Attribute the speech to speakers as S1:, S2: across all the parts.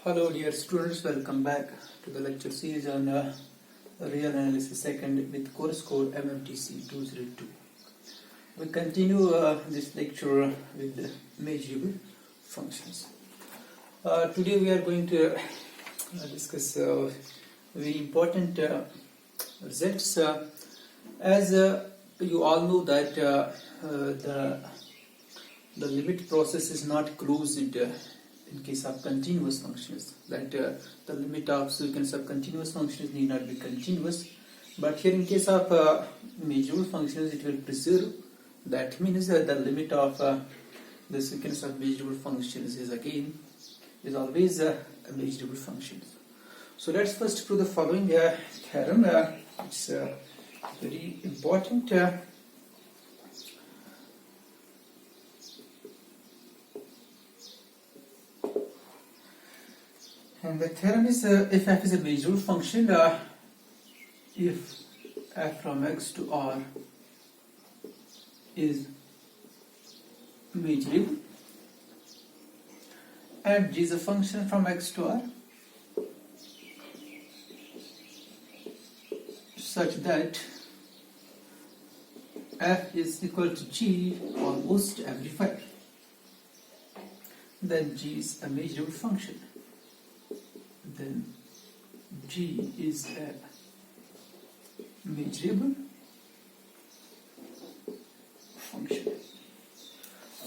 S1: Hello dear students, welcome back to the lecture series on Real Analysis 2nd with course code MMTC 202. We continue this lecture with the measurable functions. Today we are going to discuss very important results. As you all know that the limit process is not closed in case of continuous functions, that the limit of sequence of continuous functions need not be continuous, but here in case of measurable functions it will preserve. That means that the limit of the sequence of measurable functions is always a measurable function. So let's first prove the following theorem. It's very important. And the theorem is if f is a measurable function, if f from x to r is measurable and g is a function from x to r such that f is equal to g almost everywhere, then g is a measurable function. Then g is a measurable function.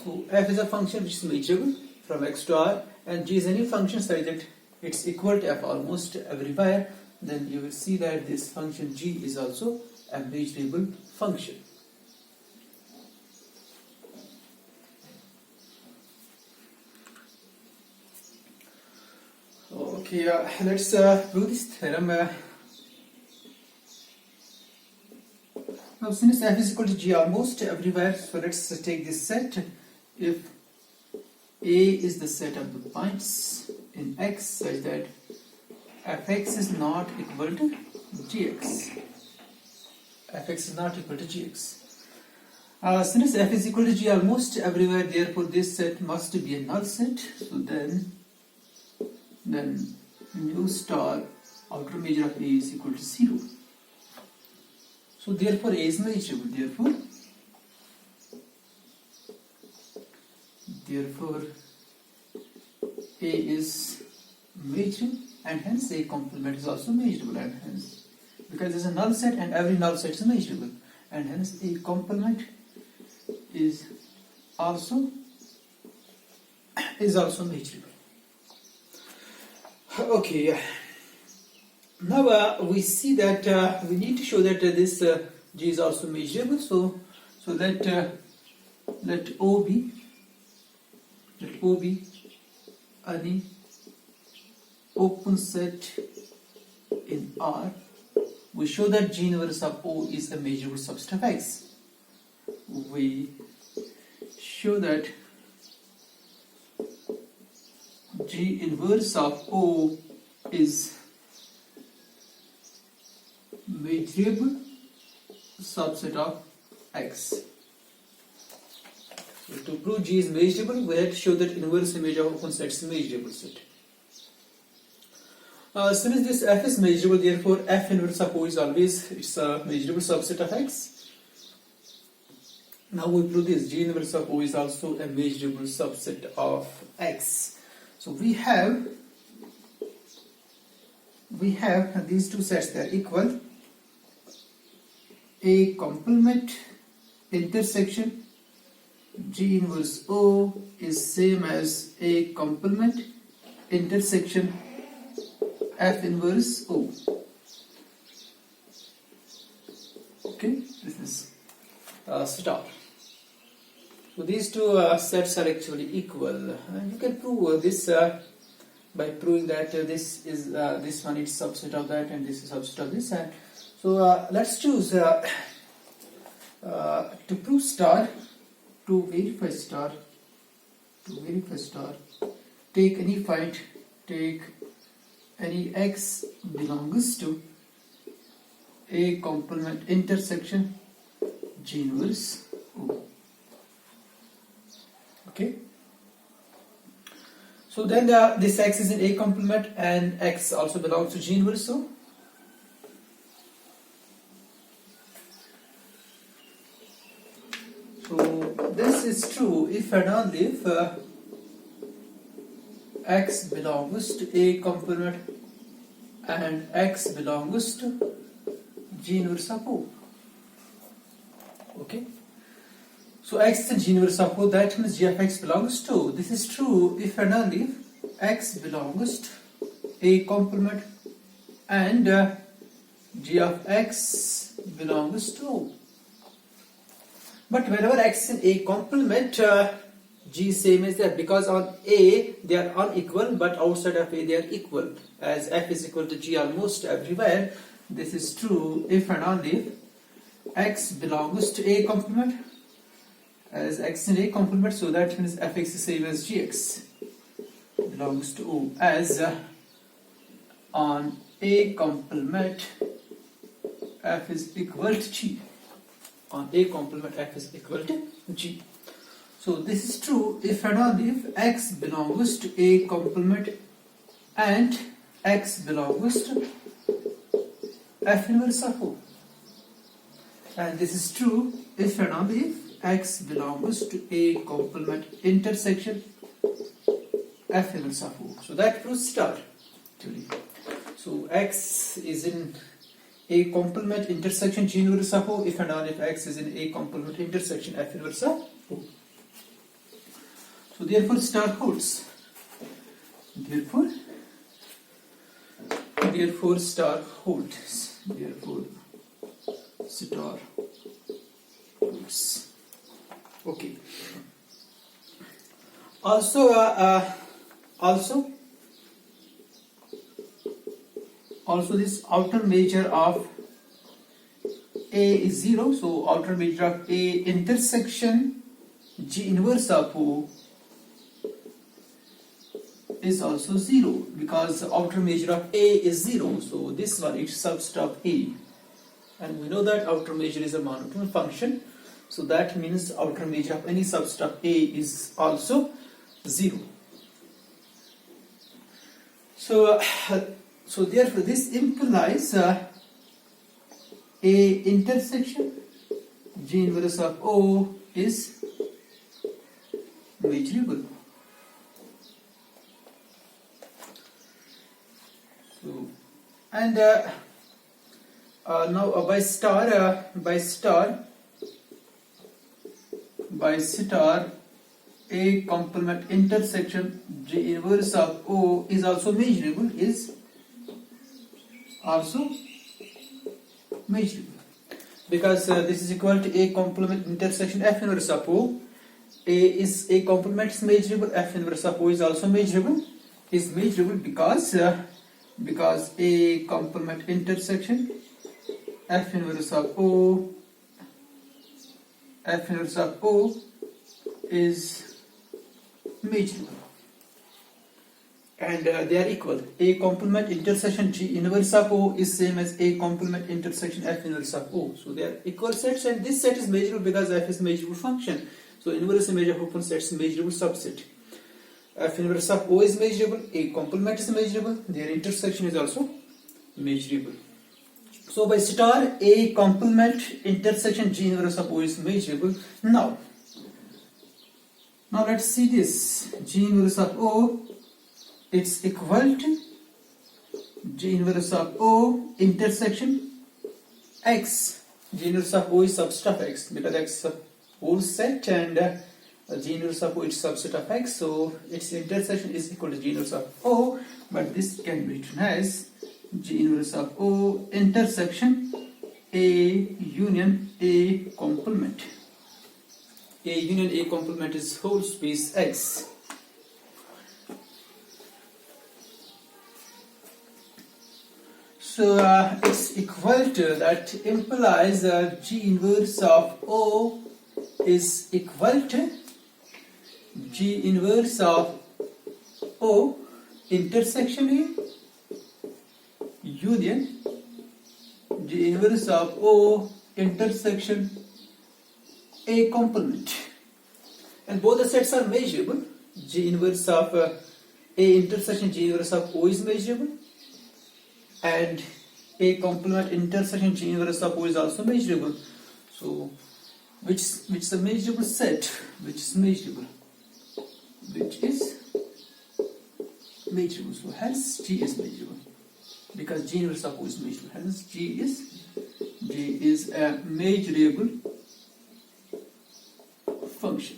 S1: So f is a function which is measurable from x to r, and g is any function such that it's equal to f almost everywhere. Then you will see that this function g is also a measurable function. Okay, let's prove this theorem. Now, since f is equal to g almost everywhere, so let's take this set. If A is the set of the points in x such that fx is not equal to gx. Fx is not equal to gx. Since f is equal to g almost everywhere, therefore this set must be a null set. So then mu star outer measure of A is equal to 0. So therefore A is measurable. Therefore A is measurable, and hence A complement is also measurable, and hence because it's a null set and every null set is measurable, and hence A complement is also measurable. Okay, now we see that we need to show that this G is also measurable. So let O be any open set in R. We show that G inverse of O is a measurable subset of X. We show that G inverse of O is measurable subset of X. So to prove G is measurable, we have to show that inverse image of open set is a measurable set. Since this F is measurable, therefore F inverse of O is always a measurable subset of X. Now we prove this G inverse of O is also a measurable subset of X. So we have these two sets, they are equal. A complement intersection G inverse O is same as A complement intersection F inverse O. Okay, this is star. So these two sets are actually equal, and you can prove this by proving that this one is subset of that, and this is subset of this. And so let's choose to prove star, to verify star. Take any point, take any x belongs to A complement intersection G inverse O. Okay. So then this X is in A complement and X also belongs to G inverse. So this is true if and only if X belongs to A complement and X belongs to G inverse of O. Okay. So X is in G inverse of O, that means G of X belongs to. This is true if and only if X belongs to A complement and G of X belongs to O. But whenever X is in A complement, G same as that, because on A they are unequal, but outside of A they are equal, as F is equal to G almost everywhere. This is true if and only if X belongs to A complement, as X in A complement, so that means Fx is same as Gx belongs to O, as on A complement F is equal to G. On A complement F is equal to G. So this is true if and only if X belongs to A complement and X belongs to F inverse of O. And this is true if and only if X belongs to A complement intersection F inverse of O. So that proves star. So X is in A complement intersection G inverse of O if and only if X is in A complement intersection F inverse of O. So therefore star holds. Therefore star holds. Therefore star holds. Okay. Also this outer measure of A is 0. So outer measure of A intersection G inverse of O is also 0, because the outer measure of A is 0. So this one is subset of A, and we know that outer measure is a monotone function. So that means outer measure of any subset of A is also 0. So therefore this implies A intersection G inverse of O is measurable. So and now by star A complement intersection G inverse of O is also measurable, because this is equal to A complement intersection F inverse of O. A complement is measurable, F inverse of O is also measurable, because A complement intersection F inverse of O is measurable, and they are equal. A complement intersection G inverse of O is same as A complement intersection F inverse of O. So they are equal sets, and this set is measurable because F is measurable function. So inverse image of open sets is measurable subset. F inverse of O is measurable, A complement is measurable, their intersection is also measurable. So by star A complement intersection G inverse of O is measurable. Now let's see this. G inverse of O, it's equal to G inverse of O intersection X. G inverse of O is subset of X, because X is a whole set, and G inverse of O is subset of X, so its intersection is equal to G inverse of O, but this can be written as G inverse of O intersection A union A complement. A union A complement is whole space X. So it's equal to, that implies G inverse of O is equal to G inverse of O intersection A union G inverse of O intersection A complement, and both the sets are measurable. G inverse of A intersection G inverse of O is measurable, and A complement intersection G inverse of O is also measurable. So which is a measurable set? Which is measurable? So hence G is measurable, because G inverse of O is measurable. Hence G is a measurable function.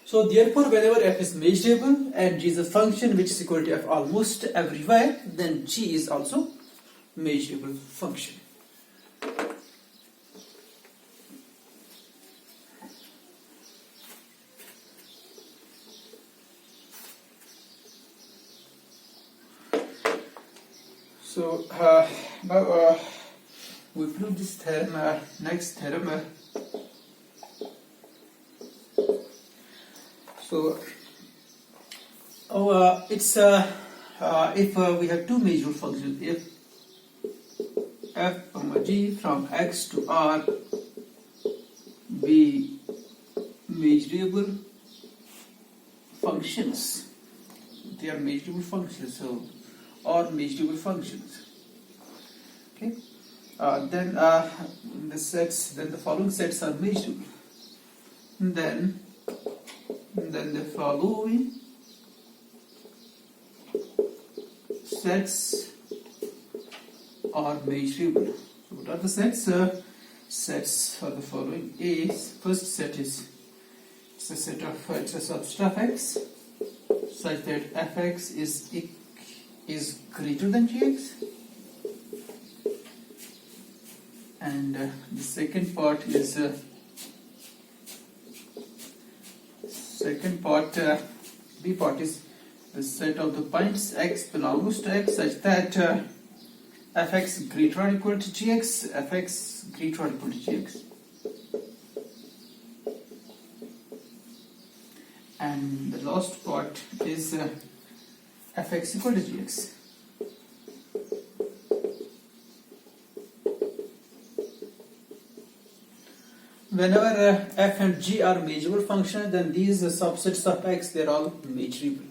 S1: So therefore, whenever f is measurable and G is a function which is equal to f almost everywhere, then G is also measurable function. So now we prove this theorem. Next theorem. So it's if we have two measurable functions, if f comma g from x to r be measurable functions, they are measurable functions. So or measurable functions. Okay. Then the following sets are measurable. Then the following sets are measurable. So what are the sets? Sets are the following. First set is a set of it's a subset of x such that fx is greater than gx, and the second part is B part is the set of the points x belongs to x such that fx greater or equal to gx, fx greater or equal to gx, and the last part is fx equal to gx. Whenever f and g are measurable functions, then these subsets of x, they are all measurable.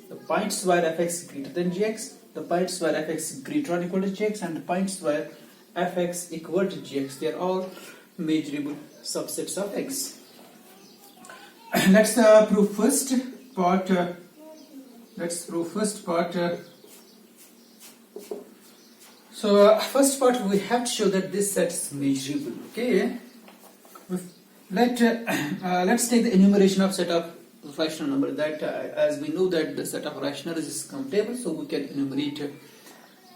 S1: The points where fx is greater than gx, the points where fx is greater or equal to gx, and the points where fx equal to gx, they are all measurable subsets of x. Let's prove first part. So first part, we have to show that this set is measurable. Okay. Let's take the enumeration of set of rational number. That as we know that the set of rational is countable, so we can enumerate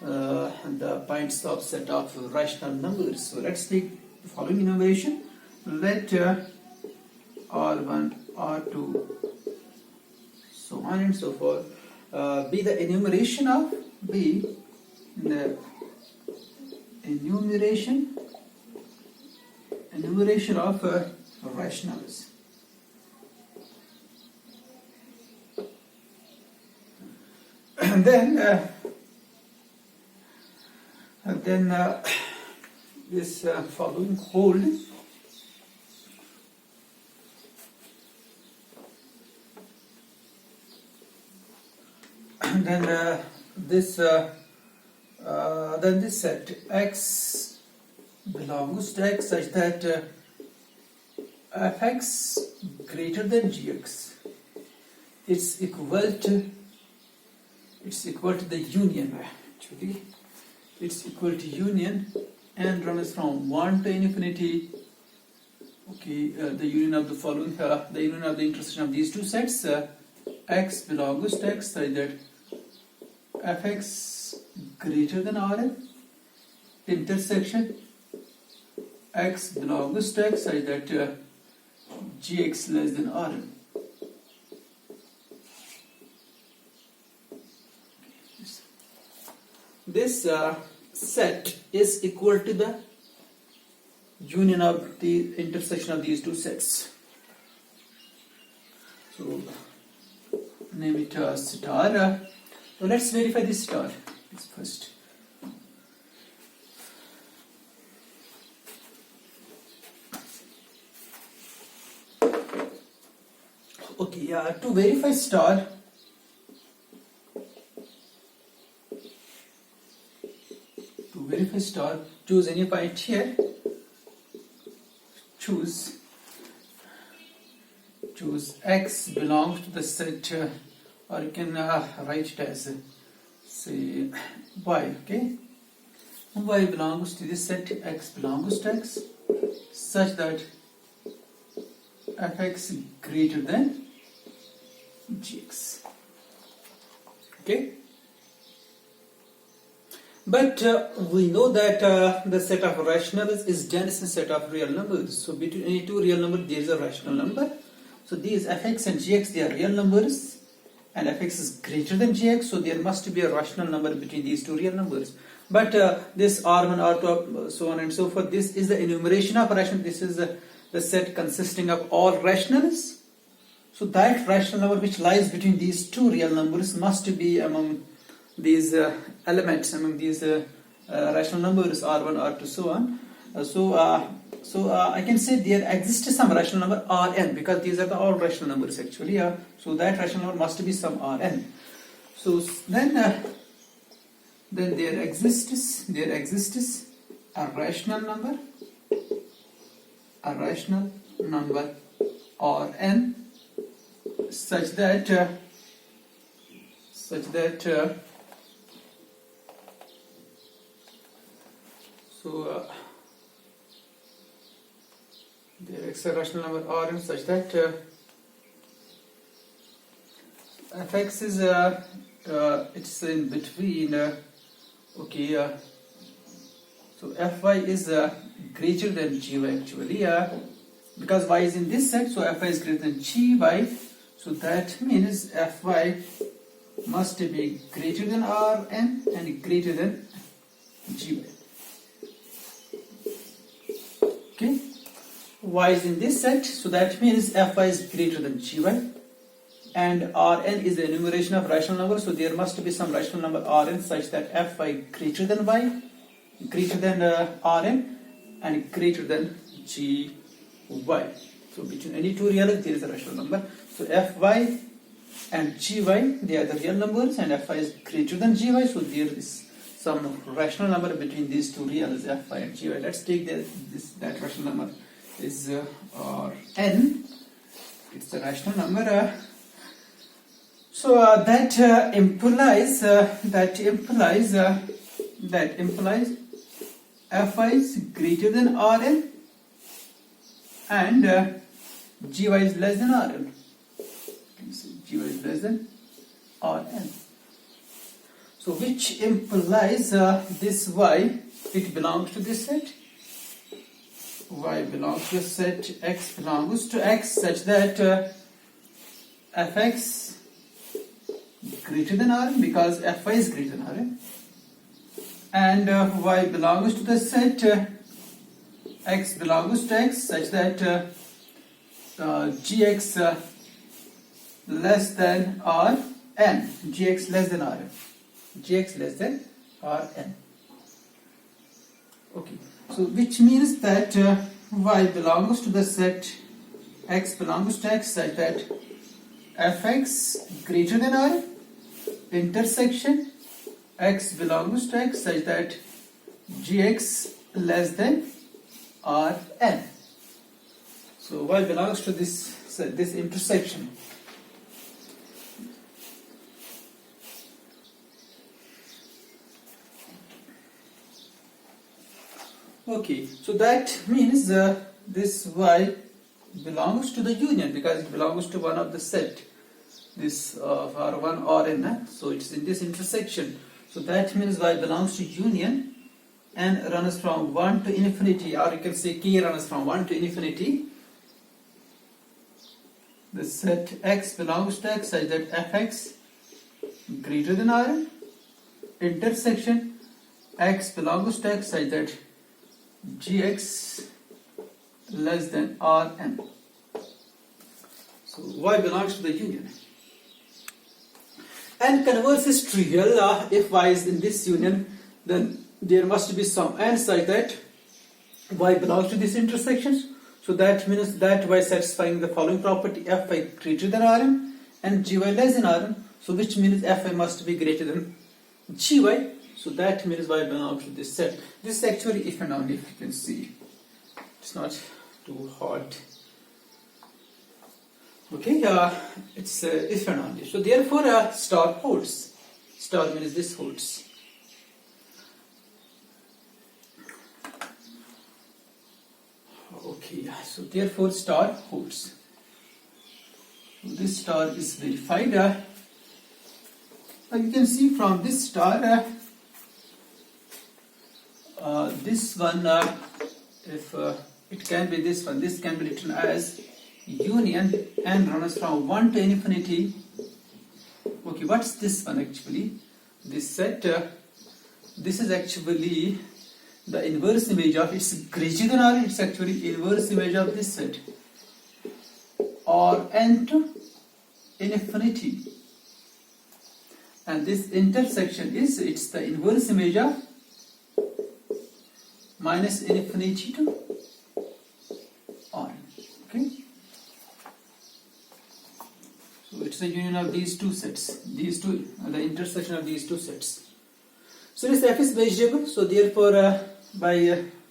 S1: the points of set of rational numbers. So let's take the following enumeration. Let R1, R2, so on and so forth be the enumeration of enumeration of rationals. And then this following hold. And then this set x belongs to x such that fx greater than gx, it's equal to the union. Actually, it's equal to union and runs from 1 to infinity. Okay, the union of the following, the union of the intersection of these two sets, x belongs to x such that fx greater than Rn, intersection x belongs to x such that gx less than Rn. This set is equal to the union of the intersection of these two sets. So name it star. So let's verify this star first. Okay, to verify star, star, choose any point here, choose x belongs to the set, or you can write it as say y, okay, y belongs to this set, x belongs to x, such that fx greater than gx, okay. But we know that the set of rationals is dense in set of real numbers. So between any two real numbers there is a rational number. So these fx and gx, they are real numbers, and fx is greater than gx, so there must be a rational number between these two real numbers. But this r1, r2, so on and so forth, this is the enumeration of rational. This is the set consisting of all rationals. So that rational number which lies between these two real numbers must be among these elements, among these rational numbers r1, r2, so on. So I can say there exists some rational number Rn, because these are the all rational numbers actually. So that rational number must be some Rn. So then there exists a rational number Rn such that there is a rational number Rn such that fx is it's in between, okay, so fy is greater than gy actually, because y is in this set, so fy is greater than gy, so that means fy must be greater than Rn and greater than gy, okay. Y is in this set, so that means fy is greater than gy, and Rn is the enumeration of rational numbers, so there must be some rational number Rn such that fy greater than y, greater than Rn, and greater than gy. So between any two reals there is a rational number. So fy and gy, they are the real numbers, and fy is greater than gy, so there is some rational number between these two reals, fy and gy. Let's take that rational number is Rn. It's a rational number. So that implies fy is greater than Rn and gy is less than Rn. Gy is less than Rn. So which implies this y, it belongs to this set. Y belongs to the set, x belongs to x, such that fx greater than Rn, because fy is greater than Rn, and y belongs to the set x belongs to x, such that gx less than Rn, gx less than Rn, gx less than Rn. Okay, so which means that y belongs to the set x belongs to x, such that fx greater than Rn, intersection x belongs to x, such that gx less than Rn. So y belongs to this intersection. Okay, so that means this y belongs to the union, because it belongs to one of the set, this R1 Rn, so it's in this intersection. So that means y belongs to union and runs from 1 to infinity, or you can say k runs from 1 to infinity. The set x belongs to x, such that fx greater than Rn, intersection x belongs to x, such that gx less than Rn. So y belongs to the union. And converse is trivial. If y is in this union, then there must be some n such that y belongs to this intersection. So that means that y satisfying the following property: fy greater than Rn and gy less than Rn. So which means fy must be greater than gy. So that means by belongs to this set. This is actually if and only, if you can see. It's not too hard. Okay, it's if and only. So therefore star holds. Star means this holds. Okay, so therefore star holds. So this star is verified. You can see from this star, this one, if it can be this one, this can be written as union and runs from 1 to infinity. Okay, what's this one actually? This set, this is actually the inverse image of, it's greater than or it's actually inverse image of this set, or n to infinity, and this intersection is, it's the inverse image of minus infinity to on. Okay, so it's the union of these two sets, these two, the intersection of these two sets. So this f is measurable. So therefore by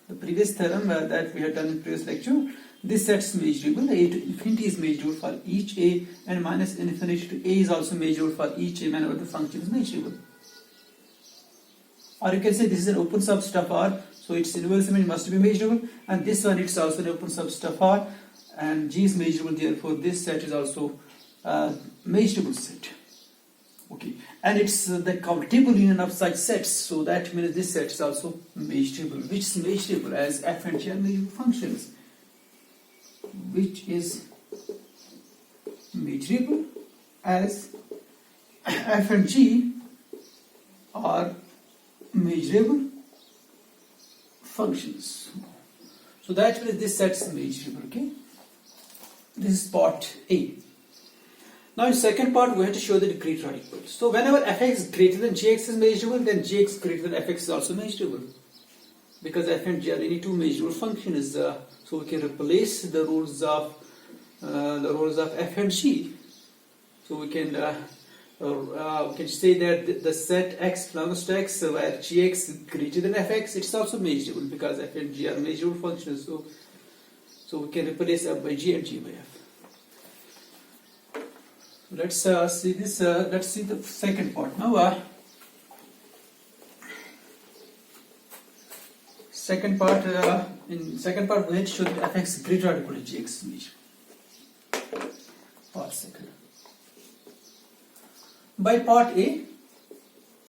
S1: the previous theorem that we had done in previous lecture, this set is measurable. A to infinity is measurable for each a, and minus infinity to a is also measurable for each a whenever the function is measurable. Or you can say this is an open subset of R, so its inverse image must be measurable, and this one it's also an open subset of R, and G is measurable, therefore this set is also a measurable set. Okay, and it's the countable union of such sets, so that means this set is also measurable, which is measurable as f and g are measurable functions, which is measurable as f and g are measurable functions. So that means this set is measurable. Okay, this is part A. Now in second part we have to show the greater or equal. So whenever fx is greater than gx is measurable, then gx greater than fx is also measurable, because f and g are any two measurable functions. So we can replace the rules of f and g. So we can say that the set x belongs to x, where gx is greater than fx, it's also measurable because f and g are measurable functions. So we can replace f by g and g by f. Let's see this. Let's see the second part now. Second part. In second part, we have to show that fx is greater or equal to gx measure. Part second. By part A,